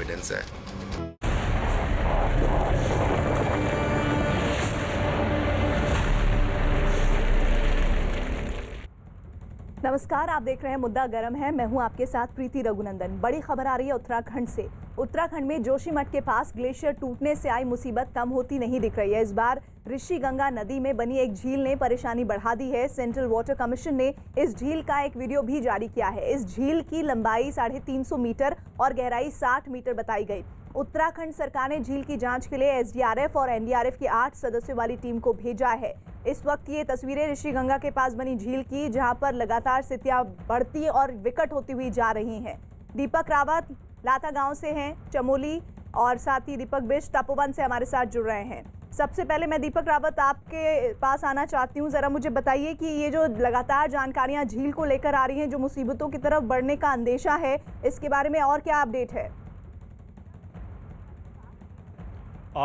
Confidence है। नमस्कार, आप देख रहे हैं मुद्दा गर्म है। मैं हूं आपके साथ प्रीति रघुनंदन। बड़ी खबर आ रही है उत्तराखंड से। उत्तराखंड में जोशीमठ के पास ग्लेशियर टूटने से आई मुसीबत कम होती नहीं दिख रही है। इस बार ऋषिगंगा नदी में बनी एक झील ने परेशानी बढ़ा दी है। सेंट्रल वाटर कमीशन ने इस झील का एक वीडियो भी जारी किया है। इस झील की लंबाई 350 मीटर और गहराई 60 मीटर बताई गई। उत्तराखंड सरकार ने झील की जांच के लिए एसडीआरएफ और एनडीआरएफ की 8 सदस्यों वाली टीम को भेजा है। इस वक्त ये तस्वीरें ऋषिगंगा के पास बनी झील की, जहां पर लगातार स्थितियां बढ़ती और विकट होती हुई जा रही हैं। दीपक रावत लाता गांव से हैं, चमोली, और साथ ही दीपक बिष्ट तपोवन से हमारे साथ जुड़ रहे हैं। सबसे पहले मैं दीपक रावत आपके पास आना चाहती हूं। जरा मुझे बताइए कि ये जो लगातार जानकारियां झील को लेकर आ रही हैं, जो मुसीबतों की तरफ बढ़ने का अंदेशा है, इसके बारे में और क्या अपडेट है?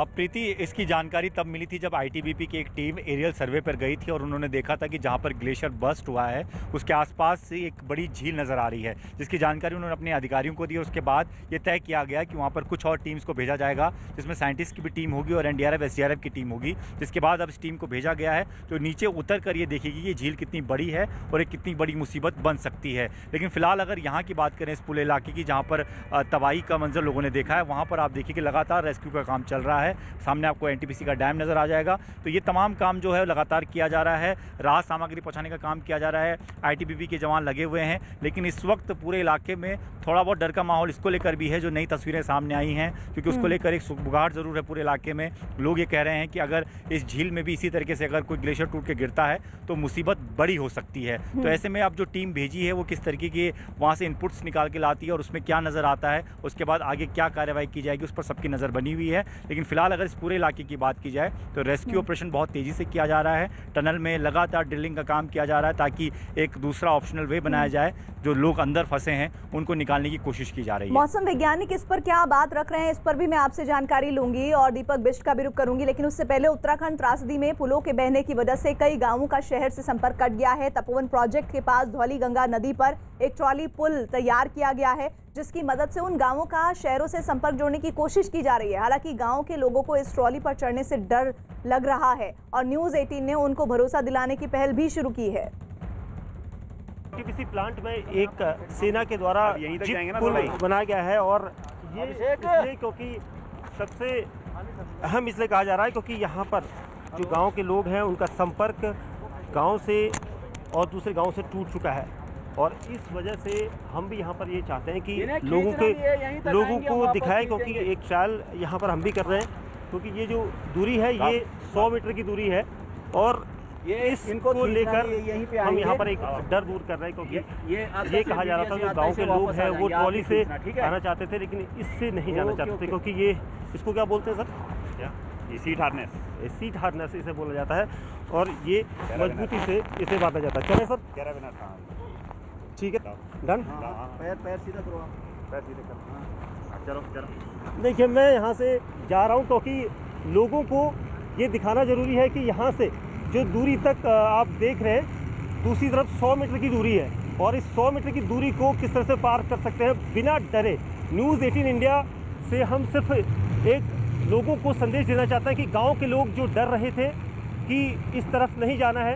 प्रीति, इसकी जानकारी तब मिली थी जब आईटीबीपी की एक टीम एरियल सर्वे पर गई थी और उन्होंने देखा था कि जहां पर ग्लेशियर बस्ट हुआ है उसके आसपास से एक बड़ी झील नज़र आ रही है, जिसकी जानकारी उन्होंने अपने अधिकारियों को दी। और उसके बाद ये तय किया गया कि वहां पर कुछ और टीम्स को भेजा जाएगा, जिसमें साइंटिस्ट की भी टीम होगी और एनडीआरएफ एसडीआरएफ की टीम होगी। जिसके बाद अब इस टीम को भेजा गया है तो नीचे उतर कर ये देखेगी कि ये झील कितनी बड़ी है और एक कितनी बड़ी मुसीबत बन सकती है। लेकिन फिलहाल अगर यहाँ की बात करें, इस पूरे इलाके की जहाँ पर तबाही का मंजर लोगों ने देखा है, वहाँ पर आप देखिए कि लगातार रेस्क्यू का काम चल रहा है। सामने आपको एनटीपीसी का डैम नज़र आ जाएगा। तो ये तमाम काम जो है लगातार किया जा रहा है। राहत सामग्री पहुंचाने का काम किया जा रहा है। आईटीबीपी के जवान लगे हुए हैं। लेकिन इस वक्त पूरे इलाके में थोड़ा बहुत डर का माहौल इसको लेकर भी है, जो नई तस्वीरें सामने आई हैं, क्योंकि उसको लेकर एक सुगबुगाहट ज़रूर है पूरे इलाके में। लोग ये कह रहे हैं कि अगर इस झील में भी इसी तरीके से अगर कोई ग्लेशियर टूट के गिरता है तो मुसीबत बड़ी हो सकती है। तो ऐसे में अब जो टीम भेजी है वो किस तरीके की वहाँ से इनपुट्स निकाल के लाती है और उसमें क्या नज़र आता है, उसके बाद आगे क्या कार्रवाई की जाएगी, उस पर सबकी नज़र बनी हुई है। लेकिन फिलहाल अगर इस पूरे इलाके की बात की जाए तो रेस्क्यू ऑपरेशन बहुत तेजी से किया जा रहा है। टनल में लगातार ड्रिलिंग का काम किया जा रहा है ताकि एक दूसरा ऑप्शनल वे बनाया जाए। जो लोग अंदर फंसे हैं उनको निकालने की कोशिश की जा रही है। मौसम वैज्ञानिक इस पर क्या बात रख रहे हैं, इस पर भी मैं आपसे जानकारी लूंगी और दीपक बिष्ट का भी रुख करूंगी। लेकिन उससे पहले उत्तराखंड त्रासदी में पुलों के बहने की वजह से कई गांवों का शहर से संपर्क कट गया है। तपोवन प्रोजेक्ट के पास धौली गंगा नदी पर एक ट्रॉली पुल तैयार किया गया है, जिसकी मदद से उन गांवों का शहरों से संपर्क जोड़ने की कोशिश की जा रही है। हालांकि गांव के लोगों को इस ट्रॉली पर चढ़ने से डर लग रहा है और न्यूज़ 18 ने उनको भरोसा दिलाने की पहल भी शुरू की है। किसी प्लांट में एक सेना के द्वारा पुल बनाया गया है और ये इसलिए क्योंकि सबसे अहम इसलिए कहा जा रहा है क्योंकि यहाँ पर जो गांव के लोग हैं उनका संपर्क गांव से और दूसरे गांव से टूट चुका है। और इस वजह से हम भी यहाँ पर ये चाहते हैं कि लोगों को दिखाएं, क्योंकि एक ट्रायल यहाँ पर हम भी कर रहे हैं, क्योंकि ये जो दूरी है ये 100 मीटर की दूरी है और इनको लेकर हम यहाँ पर एक डर दूर कर रहे हैं, क्योंकि ये कहा जा रहा था जो गांव के लोग हैं वो ट्रॉली से आना चाहते थे लेकिन इससे नहीं जाना चाहते थे, क्योंकि ये इसको क्या बोलते हैं सर, ये सीट हार्नेस इसे बोला जाता है और ये मजबूती से इसे बांधा जाता है। चले सर, ठीक है, डन। पैर सीधा करो, पैर सीधे करो, चलो। देखिए मैं यहाँ से जा रहा हूँ क्योंकि लोगों को ये दिखाना जरूरी है कि यहाँ से जो दूरी तक आप देख रहे हैं दूसरी तरफ 100 मीटर की दूरी है और इस 100 मीटर की दूरी को किस तरह से पार कर सकते हैं बिना डरे। न्यूज़ 18 इंडिया से हम सिर्फ एक लोगों को संदेश देना चाहते हैं कि गांव के लोग जो डर रहे थे कि इस तरफ नहीं जाना है,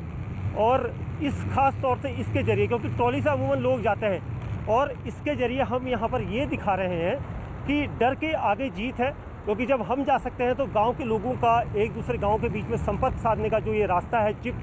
और इस खास तौर से इसके ज़रिए, क्योंकि ट्रॉली से अमूमन लोग जाते हैं और इसके ज़रिए हम यहाँ पर ये दिखा रहे हैं कि डर के आगे जीत है। क्योंकि जब हम जा सकते हैं तो गांव के लोगों का एक दूसरे गांव के बीच में संपर्क साधने का जो ये रास्ता है, चिप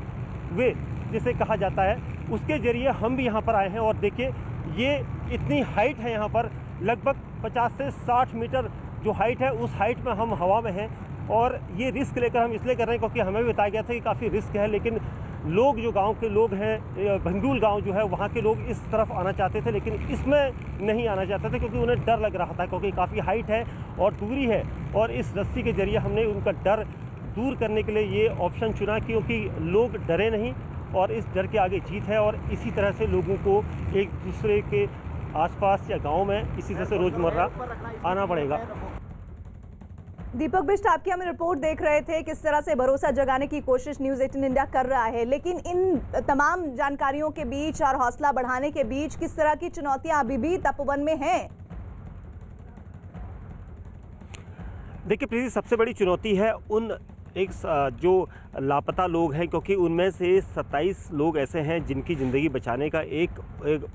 वे जिसे कहा जाता है, उसके ज़रिए हम भी यहाँ पर आए हैं। और देखिए ये इतनी हाइट है, यहाँ पर लगभग 50 से 60 मीटर जो हाइट है, उस हाइट में हम हवा में हैं और ये रिस्क लेकर हम इसलिए कर रहे हैं क्योंकि हमें भी बताया गया था कि काफ़ी रिस्क है। लेकिन लोग जो गांव के लोग हैं, भंगूल गांव जो है वहाँ के लोग इस तरफ आना चाहते थे लेकिन इसमें नहीं आना चाहते थे क्योंकि उन्हें डर लग रहा था, क्योंकि काफ़ी हाइट है और दूरी है। और इस रस्सी के ज़रिए हमने उनका डर दूर करने के लिए ये ऑप्शन चुना, क्योंकि लोग डरे नहीं और इस डर के आगे जीत है। और इसी तरह से लोगों को एक दूसरे के आसपास या गांव में इसी तरह से रोज़मर्रा आना पड़ेगा। दीपक बिष्ट, आपकी हमें रिपोर्ट देख रहे थे किस तरह से भरोसा जगाने की कोशिश न्यूज़ 18 इंडिया कर रहा है, लेकिन इन तमाम जानकारियों के बीच और हौसला बढ़ाने के बीच किस तरह की चुनौतियां अभी भी तपोवन में हैं? देखिए प्रीति, सबसे बड़ी चुनौती है उन जो लापता लोग हैं, क्योंकि उनमें से 27 लोग ऐसे हैं जिनकी ज़िंदगी बचाने का एक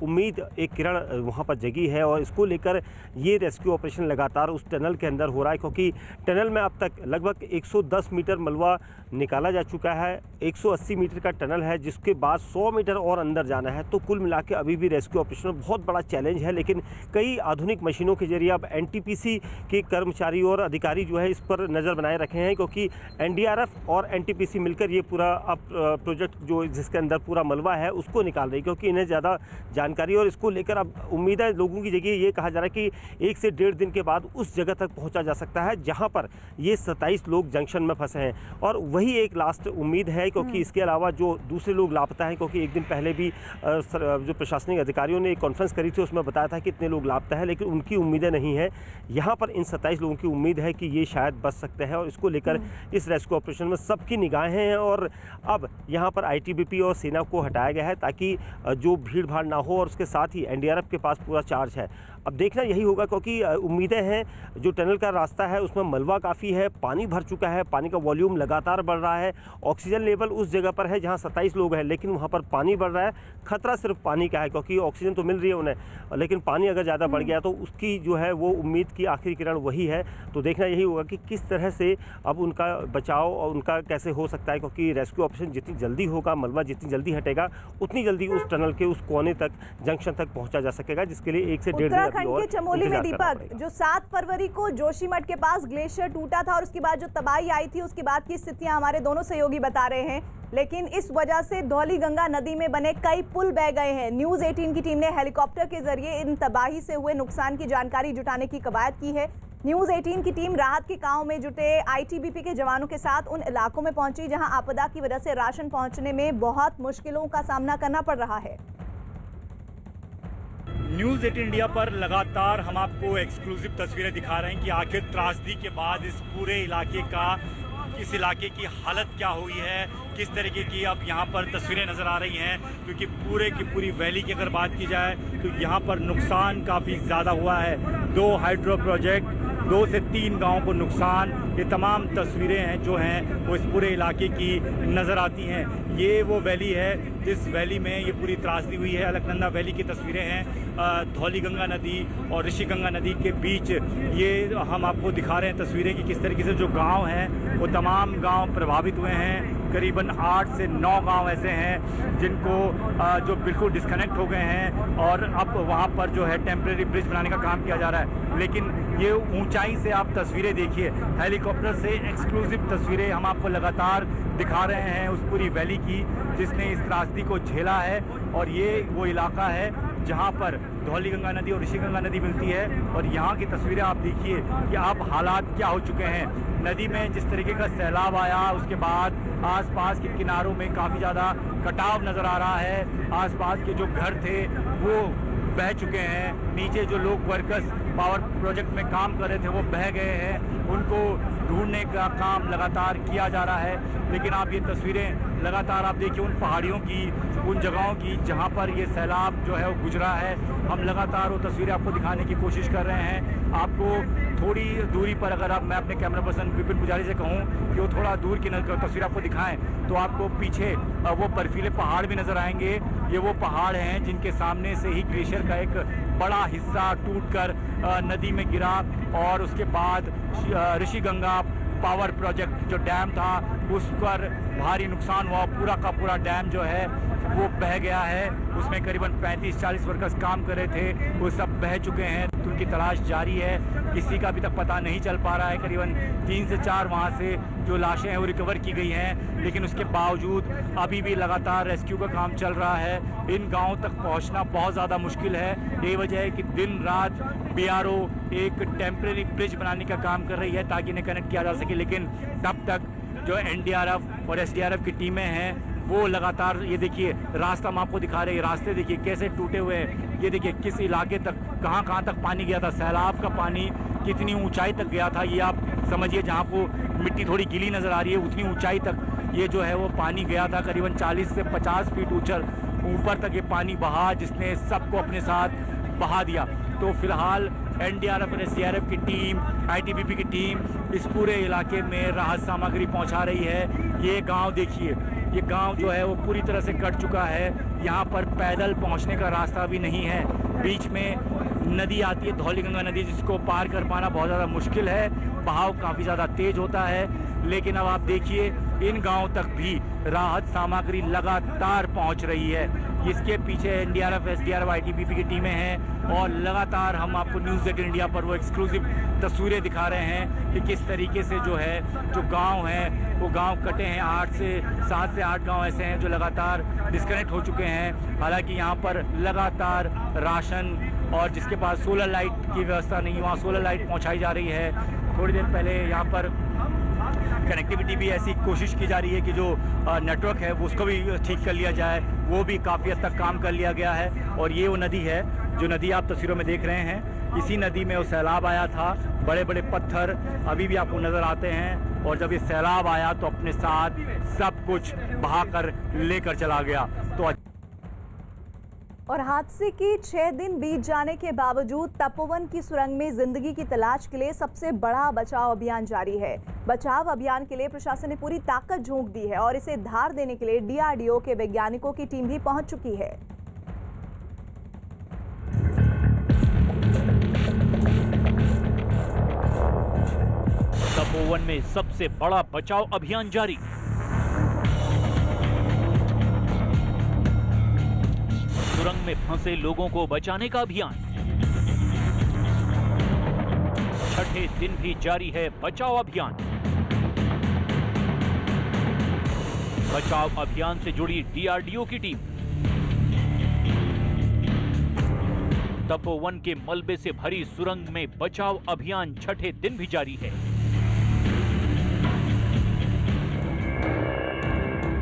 उम्मीद, एक किरण वहाँ पर जगी है, और इसको लेकर ये रेस्क्यू ऑपरेशन लगातार उस टनल के अंदर हो रहा है, क्योंकि टनल में अब तक लगभग 110 मीटर मलबा निकाला जा चुका है। 180 मीटर का टनल है, जिसके बाद 100 मीटर और अंदर जाना है। तो कुल मिला के अभी भी रेस्क्यू ऑपरेशन में बहुत बड़ा चैलेंज है, लेकिन कई आधुनिक मशीनों के जरिए अब एनटीपीसी के कर्मचारी और अधिकारी जो है इस पर नज़र बनाए रखे हैं, क्योंकि एनडीआरएफ और एनटीपीसी मिलकर ये पूरा अब प्रोजेक्ट जो जिसके अंदर पूरा मलबा है उसको निकाल रही है, क्योंकि इन्हें ज़्यादा जानकारी और इसको लेकर अब उम्मीद है लोगों की जगह ये कहा जा रहा है कि 1 से 1.5 दिन के बाद उस जगह तक पहुंचा जा सकता है जहां पर ये 27 लोग जंक्शन में फंसे हैं, और वही एक लास्ट उम्मीद है, क्योंकि इसके अलावा जो दूसरे लोग लापता हैं, क्योंकि एक दिन पहले भी जो प्रशासनिक अधिकारियों ने एक कॉन्फ्रेंस करी थी उसमें बताया था कि इतने लोग लापता हैं, लेकिन उनकी उम्मीदें नहीं हैं। यहाँ पर इन 27 लोगों की उम्मीद है कि ये शायद बच सकते हैं, और इसको लेकर इस रेस्क्यू ऑपरेशन में सबकी निगाहें हैं। और अब यहाँ पर आईटीबीपी और सेना को हटाया गया है ताकि जो भीड़ भाड़ ना हो, और उसके साथ ही एनडीआरएफ के पास पूरा चार्ज है। अब देखना यही होगा, क्योंकि उम्मीदें हैं, जो टनल का रास्ता है उसमें मलबा काफ़ी है, पानी भर चुका है, पानी का वॉल्यूम लगातार बढ़ रहा है, ऑक्सीजन लेवल उस जगह पर है जहां 27 लोग हैं, लेकिन वहां पर पानी बढ़ रहा है। खतरा सिर्फ पानी का है, क्योंकि ऑक्सीजन तो मिल रही है उन्हें, लेकिन पानी अगर ज़्यादा बढ़ गया तो उसकी जो है वो उम्मीद की आखिरी किरण वही है। तो देखना यही होगा कि किस तरह से अब उनका बचाव और उनका कैसे हो सकता है, क्योंकि रेस्क्यू ऑपरेशन जितनी जल्दी होगा, मलबा जितनी जल्दी हटेगा, उतनी जल्दी उस टनल के उस कोने तक, जंक्शन तक पहुँचा जा सकेगा, जिसके लिए 1 से 1.5 दिन चमोली में दीपक, जो 7 फरवरी को जोशीमठ के पास ग्लेशियर टूटा था और उसके बाद जो तबाही आई थी, उसके बाद की स्थितियां हमारे दोनों सहयोगी बता रहे हैं, लेकिन इस वजह से धौलीगंगा नदी में बने कई पुल बह गए हैं। न्यूज़ 18 की टीम ने हेलीकॉप्टर के जरिए इन तबाही से हुए नुकसान की जानकारी जुटाने की कवायद की है। न्यूज़ 18 की टीम राहत के काम में जुटे आईटीबीपी के जवानों के साथ उन इलाकों में पहुंची जहां आपदा की वजह से राशन पहुंचने में बहुत मुश्किलों का सामना करना पड़ रहा है। न्यूज़ 18 इंडिया पर लगातार हम आपको एक्सक्लूसिव तस्वीरें दिखा रहे हैं कि आखिर त्रासदी के बाद इस पूरे इलाके की हालत क्या हुई है, किस तरीके की अब यहाँ पर तस्वीरें नज़र आ रही हैं, क्योंकि पूरे की पूरी वैली की अगर बात की जाए तो यहाँ पर नुकसान काफ़ी ज़्यादा हुआ है। 2 हाइड्रो प्रोजेक्ट, 2 से 3 गाँव को नुकसान, ये तमाम तस्वीरें हैं जो हैं वो इस पूरे इलाके की नज़र आती हैं। ये वो वैली है जिस वैली में ये पूरी त्रासदी हुई है। अलकनंदा वैली की तस्वीरें हैं, धौलीगंगा नदी और ऋषिगंगा नदी के बीच ये हम आपको दिखा रहे हैं तस्वीरें कि किस तरीके से जो गांव हैं वो तमाम गांव प्रभावित हुए हैं। करीबन 8 से 9 गांव ऐसे हैं जिनको जो बिल्कुल डिस्कनेक्ट हो गए हैं, और अब वहाँ पर जो है टेम्परेरी ब्रिज बनाने का काम किया जा रहा है। लेकिन ये ऊंचाई से आप तस्वीरें देखिए, हेलीकॉप्टर से एक्सक्लूसिव तस्वीरें हम आपको लगातार दिखा रहे हैं उस पूरी वैली की जिसने इस त्रासदी को झेला है। और ये वो इलाका है जहाँ पर धौलीगंगा नदी और ऋषिगंगा नदी मिलती है, और यहाँ की तस्वीरें आप देखिए कि अब हालात क्या हो चुके हैं। नदी में जिस तरीके का सैलाब आया, उसके बाद आसपास के किनारों में काफ़ी ज़्यादा कटाव नज़र आ रहा है। आसपास के जो घर थे वो बह चुके हैं, नीचे जो लोग वर्कर्स पावर प्रोजेक्ट में काम कर रहे थे वो बह गए हैं, उनको ढूंढने का काम लगातार किया जा रहा है। लेकिन आप ये तस्वीरें लगातार आप देखिए उन पहाड़ियों की, उन जगहों की जहाँ पर ये सैलाब जो है वो गुजरा है। हम लगातार वो तस्वीरें आपको दिखाने की कोशिश कर रहे हैं। आपको थोड़ी दूरी पर अगर मैं अपने कैमरा पर्सन विपिन पुजारी से कहूँ कि वो थोड़ा दूर की तस्वीर आपको दिखाएं तो आपको पीछे वो बर्फीले पहाड़ भी नज़र आएंगे। ये वो पहाड़ हैं जिनके सामने से ही ग्लेशियर का एक बड़ा हिस्सा टूटकर नदी में गिरा, और उसके बाद ऋषिगंगा पावर प्रोजेक्ट जो डैम था उस पर भारी नुकसान हुआ। पूरा का पूरा डैम जो है वो बह गया है, उसमें करीबन 35-40 वर्कर्स काम कर रहे थे, वो सब बह चुके हैं। तो उनकी तलाश जारी है, किसी का अभी तक पता नहीं चल पा रहा है। करीबन 3 से 4 वहाँ से जो लाशें हैं वो रिकवर की गई हैं, लेकिन उसके बावजूद अभी भी लगातार रेस्क्यू का काम चल रहा है। इन गाँव तक पहुँचना बहुत ज़्यादा मुश्किल है। यही वजह है कि दिन रात BRO एक टेम्परेरी ब्रिज बनाने का काम कर रही है ताकि इन्हें कनेक्ट किया जा सके, लेकिन तब तक जो NDRF और SDRF की टीमें हैं वो लगातार, ये देखिए रास्ता हम आपको दिखा रहे हैं, रास्ते देखिए कैसे टूटे हुए हैं। ये देखिए किस इलाके तक कहाँ तक पानी गया था, सैलाब का पानी कितनी ऊंचाई तक गया था, ये आप समझिए। जहाँ को मिट्टी थोड़ी गीली नज़र आ रही है उतनी ऊंचाई तक ये जो है वो पानी गया था। करीबन 40 से 50 फीट ऊपर तक ये पानी बहा, जिसने सबको अपने साथ बहा दिया। तो फिलहाल एनडीआरएफ और एसडीआरएफ की टीम, आईटीबीपी की टीम इस पूरे इलाके में राहत सामग्री पहुंचा रही है। ये गांव देखिए, ये गांव जो है वो पूरी तरह से कट चुका है। यहाँ पर पैदल पहुंचने का रास्ता भी नहीं है। बीच में नदी आती है, धौलीगंगा नदी, जिसको पार कर पाना बहुत ज़्यादा मुश्किल है। बहाव काफ़ी ज़्यादा तेज होता है। लेकिन अब आप देखिए, इन गांवों तक भी राहत सामग्री लगातार पहुंच रही है। इसके पीछे एनडीआरएफ, एसडीआरएफ, आईटीबीपी की टीमें हैं और लगातार हम आपको न्यूज़ 18 इंडिया पर वो एक्सक्लूसिव तस्वीरें दिखा रहे हैं कि किस तरीके से जो है, जो गांव हैं वो गांव कटे हैं। 7 से 8 गांव ऐसे हैं जो लगातार डिस्कनेक्ट हो चुके हैं। हालांकि यहाँ पर लगातार राशन और जिसके पास सोलर लाइट की व्यवस्था नहीं, वहाँ सोलर लाइट पहुँचाई जा रही है। थोड़ी देर पहले यहाँ पर कनेक्टिविटी भी ऐसी कोशिश की जा रही है कि जो नेटवर्क है वो उसको भी ठीक कर लिया जाए। वो भी काफ़ी हद तक काम कर लिया गया है। और ये वो नदी है, जो नदी आप तस्वीरों में देख रहे हैं। इसी नदी में वो सैलाब आया था। बड़े बड़े पत्थर अभी भी आपको नज़र आते हैं। और जब ये सैलाब आया तो अपने साथ सब कुछ बहाकर लेकर चला गया। तो और हादसे के 6 दिन बीत जाने के बावजूद तपोवन की सुरंग में जिंदगी की तलाश के लिए सबसे बड़ा बचाव अभियान जारी है। बचाव अभियान के लिए प्रशासन ने पूरी ताकत झोंक दी है और इसे धार देने के लिए डीआरडीओ के वैज्ञानिकों की टीम भी पहुंच चुकी है। तपोवन में सबसे बड़ा बचाव अभियान जारी। सुरंग में फंसे लोगों को बचाने का अभियान। छठे दिन भी जारी है बचाव अभियान। बचाव अभियान से जुड़ी डीआरडीओ की टीम। तपोवन के मलबे से भरी सुरंग में बचाव अभियान छठे दिन भी जारी है।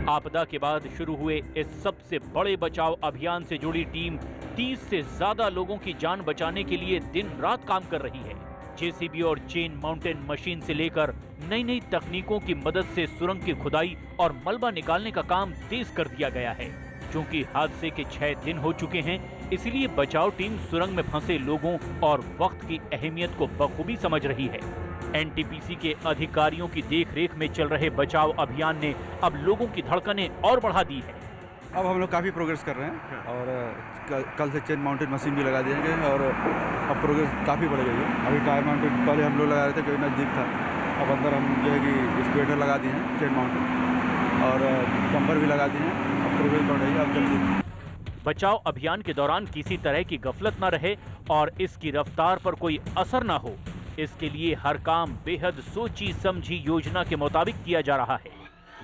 आपदा के बाद शुरू हुए इस सबसे बड़े बचाव अभियान से जुड़ी टीम 30 से ज्यादा लोगों की जान बचाने के लिए दिन रात काम कर रही है। जेसीबी और चेन माउंटेन मशीन से लेकर नई नई तकनीकों की मदद से सुरंग की खुदाई और मलबा निकालने का काम तेज कर दिया गया है। क्योंकि हादसे के 6 दिन हो चुके हैं, इसलिए बचाव टीम सुरंग में फंसे लोगों और वक्त की अहमियत को बखूबी समझ रही है। एनटीपीसी के अधिकारियों की देखरेख में चल रहे बचाव अभियान ने अब लोगों की धड़कनें और बढ़ा दी है। अब हम लोग काफ़ी प्रोग्रेस कर रहे हैं और कल से चेन माउंटेन मशीन भी लगा देंगे और अब प्रोग्रेस काफ़ी बढ़ गई है। अभी टायर माउंटेन पहले हम लोग लगा रहे थे, कोई नज़दीक था। अब अंदर हम जो है कि स्क्वेटर लगा दिए हैं, चेन माउंटेन और डंपर भी लगा दिए हैं। अब प्रोग्रेस बढ़ रही है। अब जल्दी बचाव अभियान के दौरान किसी तरह की गफलत न रहे और इसकी रफ्तार पर कोई असर न हो, इसके लिए हर काम बेहद सोची समझी योजना के मुताबिक किया जा रहा है।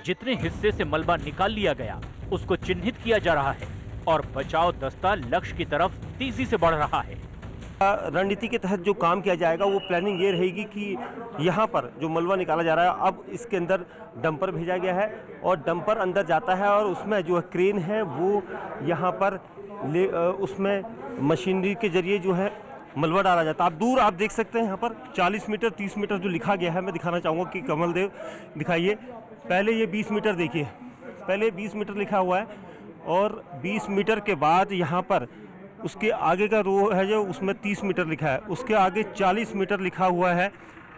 जितने हिस्से से मलबा निकाल लिया गया उसको चिन्हित किया जा रहा है और बचाव दस्ता लक्ष्य की तरफ तेजी से बढ़ रहा है। रणनीति के तहत जो काम किया जाएगा वो प्लानिंग ये रहेगी कि यहाँ पर जो मलबा निकाला जा रहा है, अब इसके अंदर डंपर भेजा गया है और डंपर अंदर जाता है और उसमें जो क्रेन है वो यहाँ पर उसमें मशीनरी के जरिए जो है मलबा डाला जाता है। आप दूर आप देख सकते हैं यहाँ पर 40 मीटर 30 मीटर जो लिखा गया है, मैं दिखाना चाहूँगा कि कमल देव दिखाइए। पहले ये 20 मीटर देखिए, पहले 20 मीटर लिखा हुआ है और 20 मीटर के बाद यहाँ पर उसके आगे का रो है जो उसमें 30 मीटर लिखा है, उसके आगे 40 मीटर लिखा हुआ है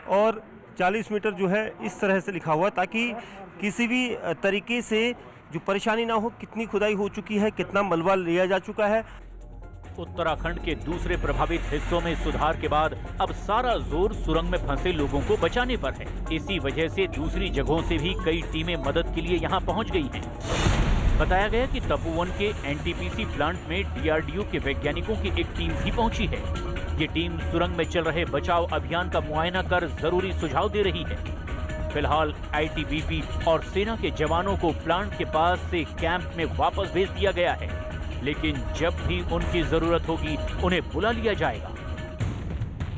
और 40 मीटर जो है इस तरह से लिखा हुआ है ताकि किसी भी तरीके से जो परेशानी ना हो। कितनी खुदाई हो चुकी है, कितना मलबा लिया जा चुका है। उत्तराखंड के दूसरे प्रभावित हिस्सों में सुधार के बाद अब सारा जोर सुरंग में फंसे लोगों को बचाने पर है। इसी वजह से दूसरी जगहों से भी कई टीमें मदद के लिए यहां पहुंच गई हैं। बताया गया कि तपोवन के एनटीपीसी प्लांट में डीआरडीओ के वैज्ञानिकों की एक टीम भी पहुंची है। ये टीम सुरंग में चल रहे बचाव अभियान का मुआयना कर जरूरी सुझाव दे रही है। फिलहाल आईटीबीपी और सेना के जवानों को प्लांट के पास से कैंप में वापस भेज दिया गया है, लेकिन जब भी उनकी जरूरत होगी उन्हें बुला लिया जाएगा।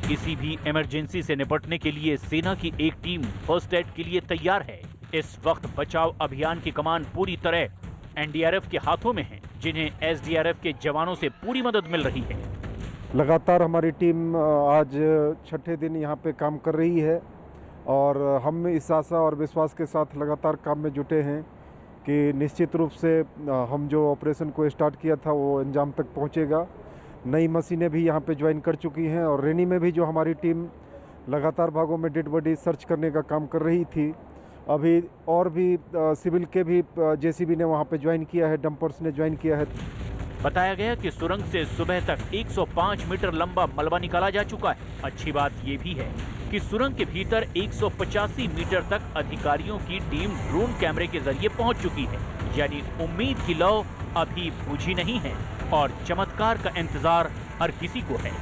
किसी भी इमरजेंसी से निपटने के लिए सेना की एक टीम फर्स्ट एड के लिए तैयार है। इस वक्त बचाव अभियान की कमान पूरी तरह एनडीआरएफ के हाथों में है, जिन्हें एसडीआरएफ के जवानों से पूरी मदद मिल रही है। लगातार हमारी टीम आज छठे दिन यहाँ पे काम कर रही है और हम इस आशा और विश्वास के साथ लगातार काम में जुटे हैं कि निश्चित रूप से हम जो ऑपरेशन को स्टार्ट किया था वो अंजाम तक पहुँचेगा। नई मशीनें भी यहाँ पे ज्वाइन कर चुकी हैं और रेनी में भी जो हमारी टीम लगातार भागों में डेड बॉडी सर्च करने का काम कर रही थी, अभी और भी सिविल के भी जेसीबी ने वहाँ पे ज्वाइन किया है, डंपर्स ने ज्वाइन किया है। बताया गया कि सुरंग से सुबह तक 105 मीटर लंबा मलबा निकाला जा चुका है। अच्छी बात ये भी है कि सुरंग के भीतर 185 मीटर तक अधिकारियों की टीम ड्रोन कैमरे के जरिए पहुंच चुकी है, यानी उम्मीद की लौ अभी बुझी नहीं है और चमत्कार का इंतजार हर किसी को है।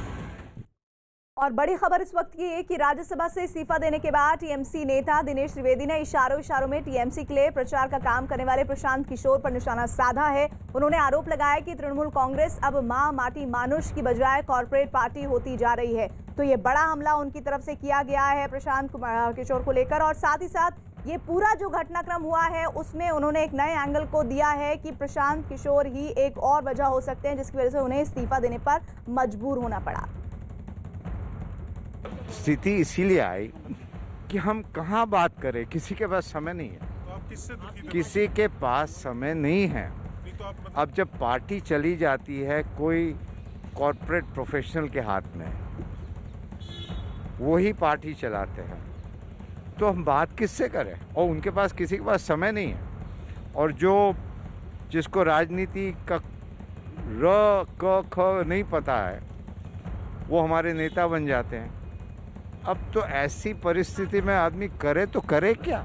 और बड़ी खबर इस वक्त की है कि राज्यसभा से इस्तीफा देने के बाद टीएमसी नेता दिनेश त्रिवेदी ने इशारों में टीएमसी के लिए प्रचार का काम करने वाले प्रशांत किशोर पर निशाना साधा है। उन्होंने आरोप लगाया कि तृणमूल कांग्रेस अब मां माटी मानुष की बजाय कॉर्पोरेट पार्टी होती जा रही है। तो ये बड़ा हमला उनकी तरफ से किया गया है प्रशांत किशोर को लेकर, और साथ ही साथ ये पूरा जो घटनाक्रम हुआ है उसमें उन्होंने एक नए एंगल को दिया है कि प्रशांत किशोर ही एक और वजह हो सकते हैं जिसकी वजह से उन्हें इस्तीफा देने पर मजबूर होना पड़ा। स्थिति इसीलिए आई कि हम कहाँ बात करें, किसी के पास समय नहीं है। तो आप किससे दुखी थे? किसी के पास समय नहीं है। नहीं तो आप अब जब पार्टी चली जाती है कोई कॉर्पोरेट प्रोफेशनल के हाथ में, वो ही पार्टी चलाते हैं, तो हम बात किससे करें? और उनके पास किसी के पास समय नहीं है। और जिसको राजनीति का र क ख नहीं पता है वो हमारे नेता बन जाते हैं। अब तो ऐसी परिस्थिति में आदमी करे तो करे क्या?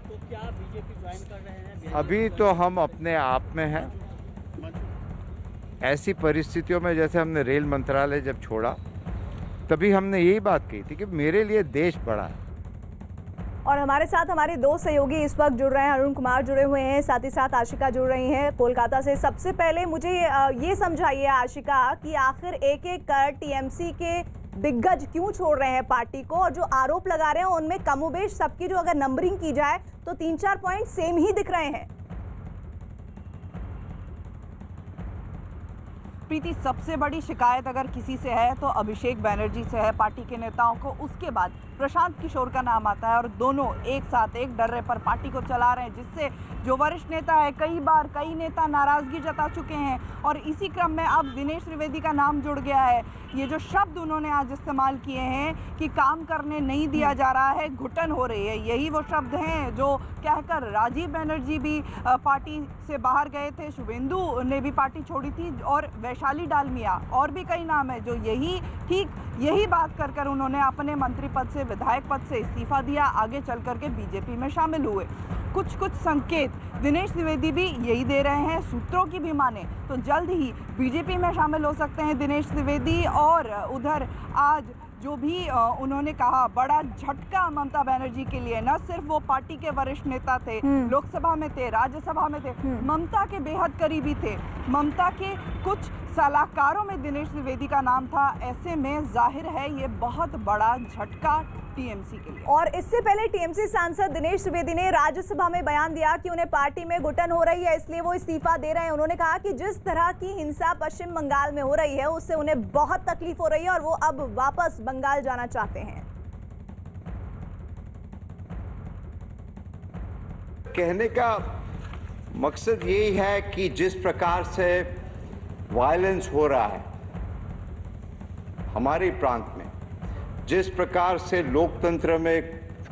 तो क्या बीजेपी ज्वाइन कर रहे हैं? अभी तो हम अपने आप में हैं। ऐसी परिस्थितियों में जैसे हमने रेल मंत्रालय जब छोड़ा तभी हमने यही बात कही थी कि मेरे लिए देश बड़ा है। और हमारे साथ हमारे दो सहयोगी इस वक्त जुड़ रहे हैं। अरुण कुमार जुड़े हुए हैं, साथ ही साथ आशिका जुड़ रही हैं कोलकाता से। सबसे पहले मुझे ये समझाइए आशिका कि आखिर एक एक कर टीएमसी के दिग्गज क्यों छोड़ रहे हैं पार्टी को, और जो आरोप लगा रहे हैं उनमें कमोबेश सबकी जो अगर नंबरिंग की जाए तो 3-4 पॉइंट सेम ही दिख रहे हैं। प्रीति, सबसे बड़ी शिकायत अगर किसी से है तो अभिषेक बनर्जी से है, पार्टी के नेताओं को। उसके बाद प्रशांत किशोर का नाम आता है और दोनों एक साथ एक डर्रे पर पार्टी को चला रहे हैं, जिससे जो वरिष्ठ नेता है कई नेता नाराजगी जता चुके हैं। और इसी क्रम में अब दिनेश त्रिवेदी का नाम जुड़ गया है। ये जो शब्द उन्होंने आज इस्तेमाल किए हैं कि काम करने नहीं दिया जा रहा है, घुटन हो रही है, यही वो शब्द हैं जो कहकर राजीव बनर्जी भी पार्टी से बाहर गए थे, शुभेंदु ने भी पार्टी छोड़ी थी, और वैशाली डालमिया और भी कई नाम है जो यही बात कर उन्होंने अपने मंत्री पद से, विधायक पद से इस्तीफा दिया, आगे चल करके बीजेपी में शामिल हुए। कुछ संकेत दिनेश त्रिवेदी भी यही दे रहे हैं। सूत्रों की भी माने तो जल्द ही बीजेपी में शामिल हो सकते हैं दिनेश त्रिवेदी। और उधर आज जो भी उन्होंने कहा, बड़ा झटका ममता बनर्जी के लिए। न सिर्फ वो पार्टी के वरिष्ठ नेता थे, लोकसभा में थे, राज्यसभा में थे, ममता के बेहद करीबी थे, ममता के कुछ सलाहकारों में दिनेश त्रिवेदी का नाम था। ऐसे में जाहिर है ये बहुत बड़ा झटका टीएमसी के लिए। और इससे पहले टीएमसी सांसद दिनेश त्रिवेदी ने राज्यसभा में बयान दिया कि उन्हें पार्टी में घुटन हो रही है, इसलिए वो इस्तीफा दे रहे हैं। उन्होंने कहा कि जिस तरह की हिंसा पश्चिम बंगाल में हो रही है उससे उन्हें बहुत तकलीफ हो रही है और वो अब वापस बंगाल जाना चाहते हैं। कहने का मकसद यही है कि जिस प्रकार से वायलेंस हो रहा है हमारे प्रांत में, जिस प्रकार से लोकतंत्र में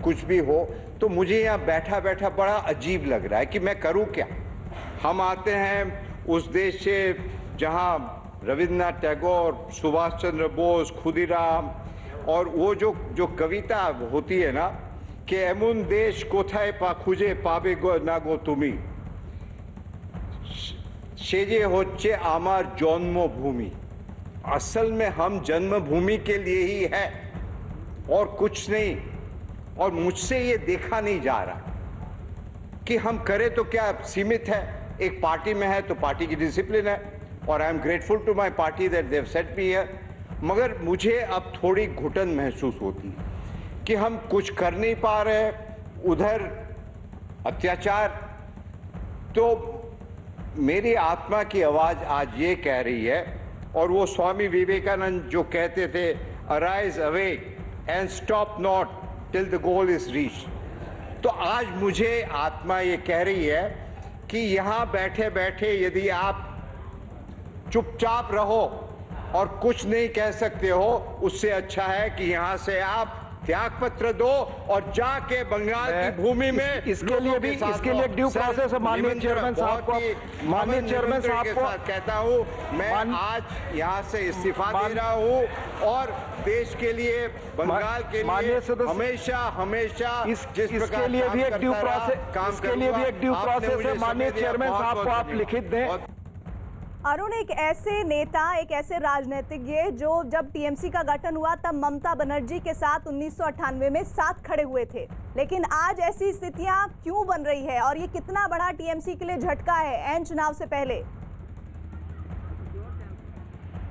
कुछ भी हो, तो मुझे यहाँ बैठा बैठा बड़ा अजीब लग रहा है कि मैं करूँ क्या। हम आते हैं उस देश से जहाँ रविन्द्रनाथ टैगोर, सुभाष चंद्र बोस, खुदीराम, और वो जो कविता होती है ना कि एमुन देश कोथाय पा खुजे पाबे गो ना गो तुमी, सेजे होच्छे आमार जन्मभूमि। असल में हम जन्मभूमि के लिए ही है और कुछ नहीं। और मुझसे ये देखा नहीं जा रहा कि हम करें तो क्या सीमित है। एक पार्टी में है तो पार्टी की डिसिप्लिन है, और I am grateful to my party that they have set me here. मगर मुझे अब थोड़ी घुटन महसूस होती है कि हम कुछ कर नहीं पा रहे, उधर अत्याचार। तो मेरी आत्मा की आवाज आज ये कह रही है, और वो स्वामी विवेकानंद जो कहते थे, arise awake and stop not till the goal is reached। तो आज मुझे आत्मा ये कह रही है कि यहाँ बैठे बैठे यदि आप चुपचाप रहो और कुछ नहीं कह सकते हो, उससे अच्छा है कि यहाँ से आप त्याग पत्र दो और जाके बंगाल की भूमि में इसके लिए भी ड्यू प्रोसेस है। माननीय चेयरमैन साहब को कहता हूँ, मैं आज यहाँ से इस्तीफा दे रहा हूँ और देश के लिए, बंगाल के लिए हमेशा हमेशा इसके लिए भी एक ड्यू प्रोसेस है। माननीय चेयरमैन साहब को आप लिखित दें। अरुण, एक ऐसे नेता, एक ऐसे राजनीतिज्ञ जो जब टीएमसी का गठन हुआ तब ममता बनर्जी के साथ 1998 में साथ खड़े हुए थे, लेकिन आज ऐसी स्थितियां क्यों बन रही है और ये कितना बड़ा टीएमसी के लिए झटका है ऐन चुनाव से पहले?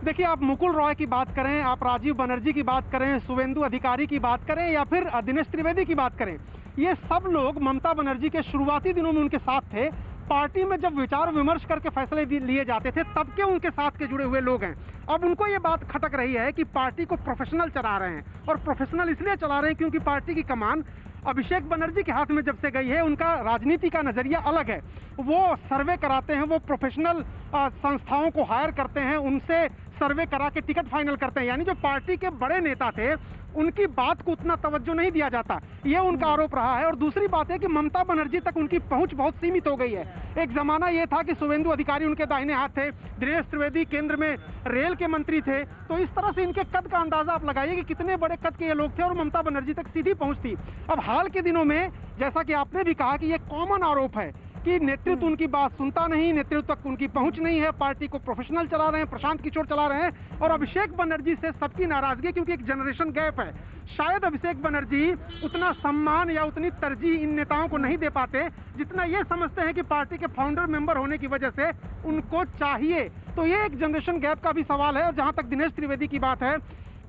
देखिए, आप मुकुल रॉय की बात करें, आप राजीव बनर्जी की बात करें, शुवेंदु अधिकारी की बात करें या फिर दिनेश त्रिवेदी की बात करें, ये सब लोग ममता बनर्जी के शुरुआती दिनों में उनके साथ थे। पार्टी में जब विचार विमर्श करके फैसले लिए जाते थे तब के उनके साथ के जुड़े हुए लोग हैं। अब उनको ये बात खटक रही है कि पार्टी को प्रोफेशनल चला रहे हैं, और प्रोफेशनल इसलिए चला रहे हैं क्योंकि पार्टी की कमान अभिषेक बनर्जी के हाथ में जब से गई है, उनका राजनीति का नजरिया अलग है। वो सर्वे कराते हैं, वो प्रोफेशनल संस्थाओं को हायर करते हैं, उनसे सर्वे करा के टिकट फाइनल करते हैं। यानी जो पार्टी के बड़े नेता थे उनकी बात को उतना तवज्जो नहीं दिया जाता, ये उनका आरोप रहा है। और दूसरी बात है कि ममता बनर्जी तक उनकी पहुंच बहुत सीमित हो गई है। एक जमाना ये था कि शुवेंदु अधिकारी उनके दाहिने हाथ थे, दिनेश त्रिवेदी केंद्र में रेल के मंत्री थे, तो इस तरह से इनके कद का अंदाजा आप लगाइए कि कितने बड़े कद के ये लोग थे और ममता बनर्जी तक सीधी पहुंच थी। अब हाल के दिनों में जैसा कि आपने भी कहा कि ये कॉमन आरोप है कि नेतृत्व उनकी बात सुनता नहीं, नेतृत्व तक उनकी पहुंच नहीं है, पार्टी को प्रोफेशनल चला रहे हैं, प्रशांत किशोर चला रहे हैं, और अभिषेक बनर्जी से सबकी नाराजगी क्योंकि एक जनरेशन गैप है। शायद अभिषेक बनर्जी उतना सम्मान या उतनी तरजीह इन नेताओं को नहीं दे पाते जितना ये समझते हैं कि पार्टी के फाउंडर मेंबर होने की वजह से उनको चाहिए। तो ये एक जनरेशन गैप का भी सवाल है। और जहां तक दिनेश त्रिवेदी की बात है,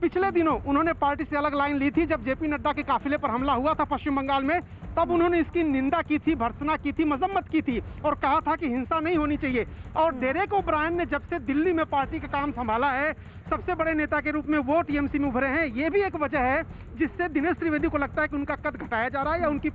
पिछले दिनों उन्होंने पार्टी से अलग लाइन ली थी। जब जेपी नड्डा के काफिले पर हमला हुआ था पश्चिम बंगाल में, तब उन्होंने इसकी निंदा की थी, भर्त्सना की थी, मजम्मत की थी और कहा था कि हिंसा नहीं होनी चाहिए। और डेरेक ओब्रायन ने जब से दिल्ली में पार्टी का काम संभाला है, सबसे बड़े नेता के रूप में वो टीएमसी में उभरे हैं। ये भी एक वजह है जिससे दिनेश त्रिवेदी को लगता है कि उनका कद घटाया जा रहा है या उनकी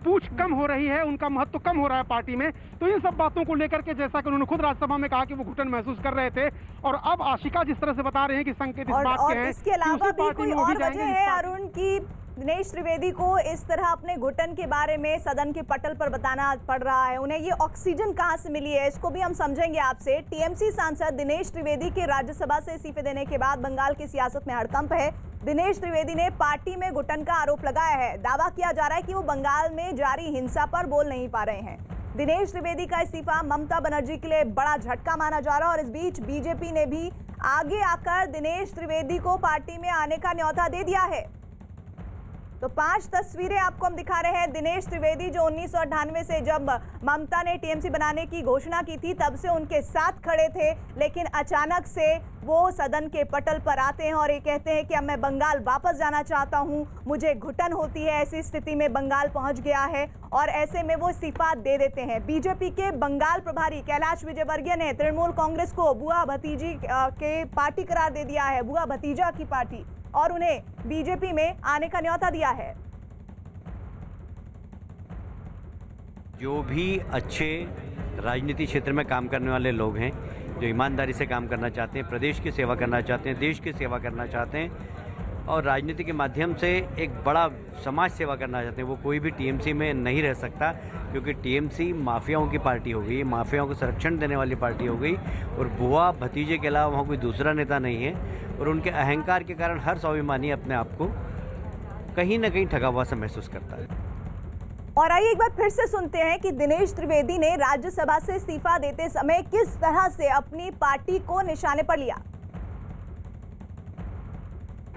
पूछ कम हो रही है, उनका महत्व कम हो रहा है पार्टी में। तो इन सब बातों को लेकर के, जैसा कि उन्होंने खुद राज्यसभा में कहा कि वो घुटन महसूस कर रहे थे, और अब आशिका जिस तरह से बता रहे हैं कि संकेत इस बात के हैं, इसके अलावा भी कोई और वजह है अरुण की दिनेश त्रिवेदी को इस तरह अपने घुटन के बारे में सदन के पटल पर बताना पड़ रहा है? उन्हें ये ऑक्सीजन कहां से मिली है, इसको भी हम समझेंगे आपसे। टीएमसी सांसद दिनेश त्रिवेदी के राज्यसभा से इस्तीफे देने के बाद बंगाल की सियासत में हड़कंप है। दिनेश त्रिवेदी ने पार्टी में घुटन का आरोप लगाया है। दावा किया जा रहा है कि वो बंगाल में जारी हिंसा पर बोल नहीं पा रहे हैं। दिनेश त्रिवेदी का इस्तीफा ममता बनर्जी के लिए बड़ा झटका माना जा रहा है, और इस बीच बीजेपी ने भी आगे आकर दिनेश त्रिवेदी को पार्टी में आने का न्योता दे दिया है। तो 5 तस्वीरें आपको हम दिखा रहे हैं। दिनेश त्रिवेदी जो 1998 से जब ममता ने टीएमसी बनाने की घोषणा की थी तब से उनके साथ खड़े थे, लेकिन अचानक से वो सदन के पटल पर आते हैं और ये कहते हैं कि अब मैं बंगाल वापस जाना चाहता हूं, मुझे घुटन होती है। ऐसी स्थिति में बंगाल पहुंच गया है और ऐसे में वो इस्तीफा दे देते हैं। बीजेपी के बंगाल प्रभारी कैलाश विजयवर्गीय ने तृणमूल कांग्रेस को बुआ भतीजी के पार्टी करार दे दिया है, बुआ भतीजा की पार्टी, और उन्हें बीजेपी में आने का न्योता दिया है। जो भी अच्छे राजनीति क्षेत्र में काम करने वाले लोग हैं, जो ईमानदारी से काम करना चाहते हैं, प्रदेश की सेवा करना चाहते हैं, देश की सेवा करना चाहते हैं और राजनीति के माध्यम से एक बड़ा समाज सेवा करना चाहते हैं, वो कोई भी टीएमसी में नहीं रह सकता, क्योंकि टीएमसी माफियाओं की पार्टी हो गई, माफियाओं को संरक्षण देने वाली पार्टी हो गई और बुआ भतीजे के अलावा वहाँ कोई दूसरा नेता नहीं है। और उनके अहंकार के कारण हर स्वाभिमानी अपने आप को कहीं ना कहीं ठगा हुआ सा महसूस करता है। और आइए एक बार फिर से सुनते हैं कि दिनेश त्रिवेदी ने राज्यसभा से इस्तीफा देते समय किस तरह से अपनी पार्टी को निशाने पर लिया।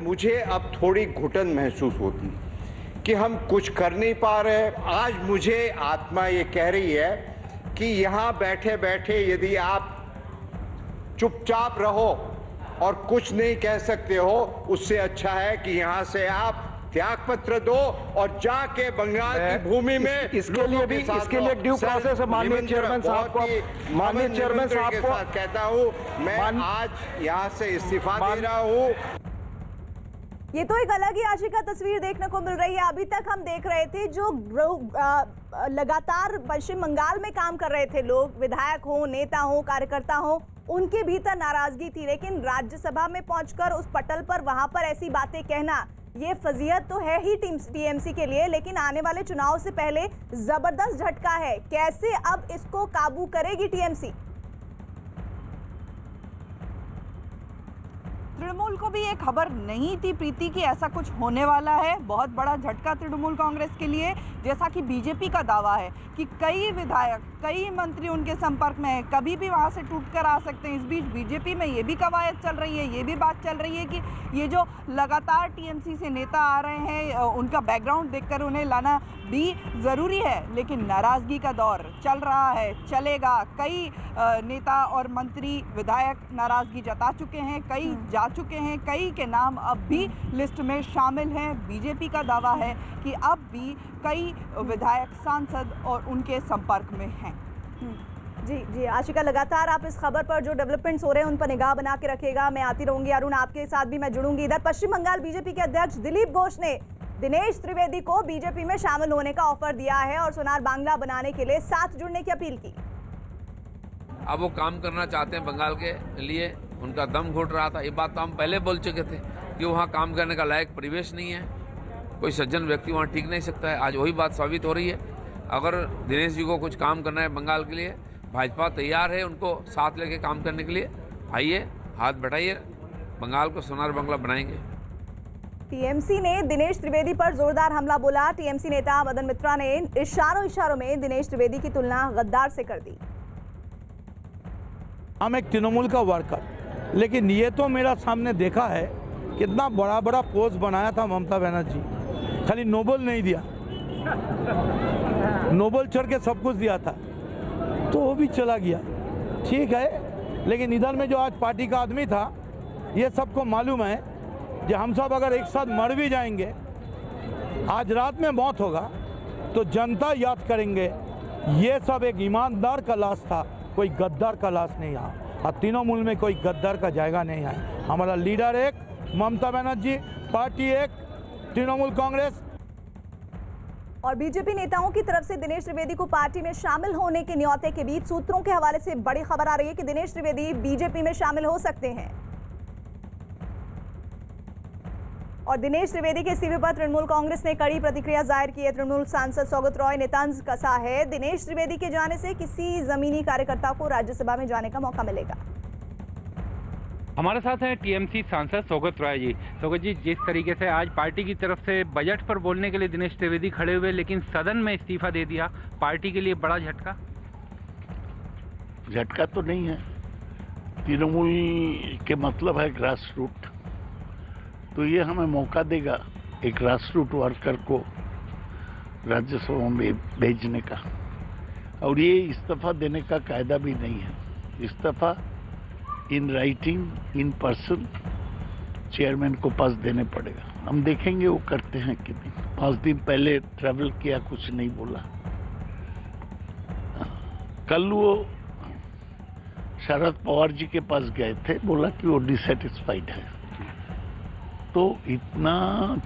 मुझे अब थोड़ी घुटन महसूस होती कि हम कुछ कर नहीं पा रहे। आज मुझे आत्मा ये कह रही है कि यहाँ बैठे बैठे यदि आप चुपचाप रहो और कुछ नहीं कह सकते हो, उससे अच्छा है कि यहाँ से आप त्याग पत्र दो और जाके बंगाल की भूमि में इसके लिए भी एक ड्यू प्रोसेस है। माननीय चेयरमैन साहब को कहता हूँ, मैं आज यहाँ से इस्तीफा दे रहा हूँ। ये तो एक अलग ही आशिका तस्वीर देखने को मिल रही है। अभी तक हम देख रहे थे जो लगातार पश्चिम बंगाल में काम कर रहे थे लोग, विधायक हो, नेता हो, कार्यकर्ता हो, उनके भीतर नाराजगी थी, लेकिन राज्यसभा में पहुंचकर उस पटल पर वहां पर ऐसी बातें कहना, ये फजीहत तो है ही टीएमसी के लिए, लेकिन आने वाले चुनाव से पहले जबरदस्त झटका है। कैसे अब इसको काबू करेगी टीएमसी? तृणमूल को भी ये खबर नहीं थी प्रीति कि ऐसा कुछ होने वाला है। बहुत बड़ा झटका तृणमूल कांग्रेस के लिए, जैसा कि बीजेपी का दावा है कि कई विधायक, कई मंत्री उनके संपर्क में हैं, कभी भी वहां से टूटकर आ सकते हैं। इस बीच बीजेपी में ये भी कवायद चल रही है, ये भी बात चल रही है कि ये जो लगातार टीएमसी से नेता आ रहे हैं, उनका बैकग्राउंड देखकर उन्हें लाना भी ज़रूरी है, लेकिन नाराज़गी का दौर चल रहा है, चलेगा। कई नेता और मंत्री, विधायक नाराज़गी जता चुके हैं, कई जा चुके हैं, कई के नाम अब भी लिस्ट में शामिल हैं। बीजेपी का दावा है कि अब भी कई विधायक, सांसद और उनके संपर्क में हैं। जी आशिका, लगातार आप इस खबर पर जो डेवलपमेंट्स हो रहे हैं उन पर निगाह बना के रखिएगा। मैं आती रहूंगी। अरुण, आपके साथ भी मैं जुड़ूंगी। इधर पश्चिम बंगाल बीजेपी के अध्यक्ष दिलीप घोष ने दिनेश त्रिवेदी को बीजेपी में शामिल होने का ऑफर दिया है और सोनार बांग्ला बनाने के लिए साथ जुड़ने की अपील की। अब वो काम करना चाहते हैं बंगाल के लिए, उनका दम घुट रहा था। ये बात तो हम पहले बोल चुके थे कि वहाँ काम करने का लायक परिवेश नहीं है, कोई सज्जन व्यक्ति वहाँ टिक नहीं सकता है। आज वही बात साबित हो रही है। अगर दिनेश जी को कुछ काम करना है बंगाल के लिए, भाजपा तैयार है उनको साथ लेके काम करने के लिए। आइए, हाथ बढ़ाइए, बंगाल को सोनार बांग्ला बनाएंगे। टीएमसी ने दिनेश त्रिवेदी पर जोरदार हमला बोला। टीएमसी नेता मदन मित्रा ने इशारों में दिनेश त्रिवेदी की तुलना गद्दार से कर दी। हम एक तृणमूल का वर्कर, लेकिन ये तो मेरा सामने देखा है कितना बड़ा बड़ा पोस्ट बनाया था ममता बनर्जी, खाली नोबल नहीं दिया, नोबल छोड़ के सब कुछ दिया था, तो वो भी चला गया। ठीक है, लेकिन इधर में जो आज पार्टी का आदमी था, ये सबको मालूम है कि हम सब अगर एक साथ मर भी जाएंगे, आज रात में मौत होगा तो जनता याद करेंगे ये सब एक ईमानदार का लाश था, कोई गद्दार का लाश नहीं आया। और तृणमूल में कोई गद्दार का जाएगा नहीं है। हमारा लीडर एक ममता बनर्जी, पार्टी एक तृणमूल कांग्रेस। और बीजेपी नेताओं की तरफ से दिनेश त्रिवेदी को पार्टी में शामिल होने के न्योते के बीच सूत्रों के हवाले से बड़ी खबर आ रही है कि दिनेश त्रिवेदी बीजेपी में शामिल हो सकते हैं। और दिनेश त्रिवेदी के इस्तीफे पर तृणमूल कांग्रेस ने कड़ी प्रतिक्रिया जाहिर की है। तृणमूल सांसद सौगत रॉय ने तंज कसा है, दिनेश त्रिवेदी के जाने से किसी जमीनी कार्यकर्ता को राज्यसभा में जाने का मौका मिलेगा। हमारे साथ हैं टीएमसी सांसद सौगत रॉय जी। सौगत जी, जिस तरीके से आज पार्टी की तरफ से बजट पर बोलने के लिए दिनेश त्रिवेदी खड़े हुए, लेकिन सदन में इस्तीफा दे दिया, पार्टी के लिए बड़ा झटका? झटका तो नहीं है, तृणमूल के मतलब है ग्रास रूट, तो ये हमें मौका देगा एक ग्रास रूट वर्कर को राज्यसभा में भेजने का। और ये इस्तीफा देने का कायदा भी नहीं है। इस्तीफा in writing, in person chairman को पास देने पड़ेगा। हम देखेंगे वो करते हैं कि नहीं। 5 दिन पहले ट्रैवल किया, कुछ नहीं बोला। कल वो शरद पवार जी के पास गए थे, बोला कि वो डिसैटिस्फाइड है। तो इतना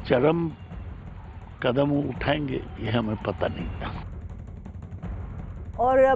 चरम कदम उठाएंगे ये हमें पता नहीं था। और